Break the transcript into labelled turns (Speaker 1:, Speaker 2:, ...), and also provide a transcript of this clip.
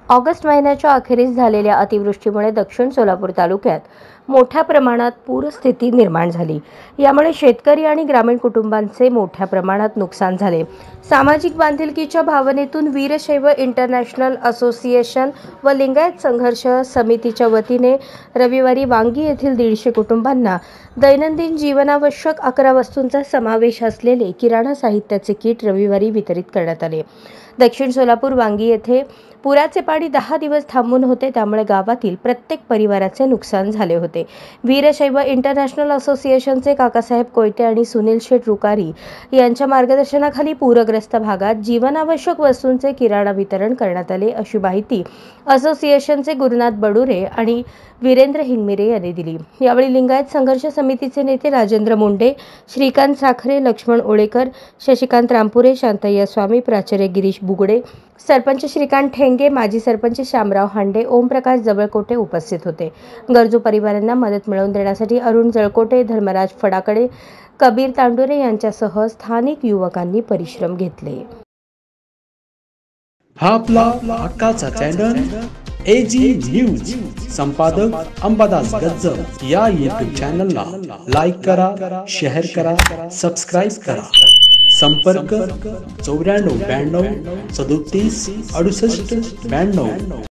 Speaker 1: August महिन्याच्या अखेरीस झालेल्या अतिवृष्टीमुळे दक्षिण सोलापूर तालुक्यात मोठ्या प्रमाणात पूरस्थिती निर्माण झाली। यामुळे शेतकरी आणि ग्रामीण कुटुंबांचे मोठ्या प्रमाणात नुकसान झाले। सामाजिक बांधिलकीच्या भावनेतून वीरशैव इंटरनॅशनल असोसिएशन व लिंगायत संघर्ष समितीच्या वतीने रविवारी वांगी येथील 150 कुटुंबांना दैनंदिन जीवनावश्यक 11 वस्तूंचा समावेश असलेले किराणा साहित्याचे किट रविवारी वितरित करण्यात आले। दक्षिण सोलापूर वांगी येथे पुराचे पाणी 10 दिवस थांबून होते, त्यामुळे गावातील प्रत्येक परिवाराचे नुकसान झाले होते। वीरशैव इंटरनॅशनल असोसिएशनचे काकासाहेब कोयटे आणि सुनील शेठ रुकारी यांच्या मार्गदर्शनाखाली पूरग्रस्त भागात जीवनावश्यक वस्तूंचे किराणा वितरण करण्यात आले, अशी माहिती असोसिएशनचे गुरुनाथ बडुरे आणि वीरेंद्र हिंगमिरे यांनी दिली। यावेळी लिंगायत संघर्ष समितीचे नेते राजेंद्र मुंडे, श्रीकांत साखरे, लक्ष्मण ओळेकर, शशिकांत रामपुरे, शांतय्या स्वामी, प्राचार्य गिरीश बुगडे, सरपंच श्रीकांत ठेंगे, माजी सरपंच श्यामराव हांडे, ओमप्रकाश जवळकोटे उपस्थित होते। गरजू परिवारांना मदत मिळवून देण्यासाठी अरुण जळकोटे, धर्मराज फडाकडे, कबीर तांडुरे यांच्यासह स्थानिक युवकांनी परिश्रम घेतले।
Speaker 2: हा आपला हक्काचा चॅनल एजी न्यूज, संपादक अंबादास गज्जर या यूट्यूब चॅनलला लाईक करा, शेअर करा, सबस्क्राईब करा। संपर्क 94 92 37 68 92।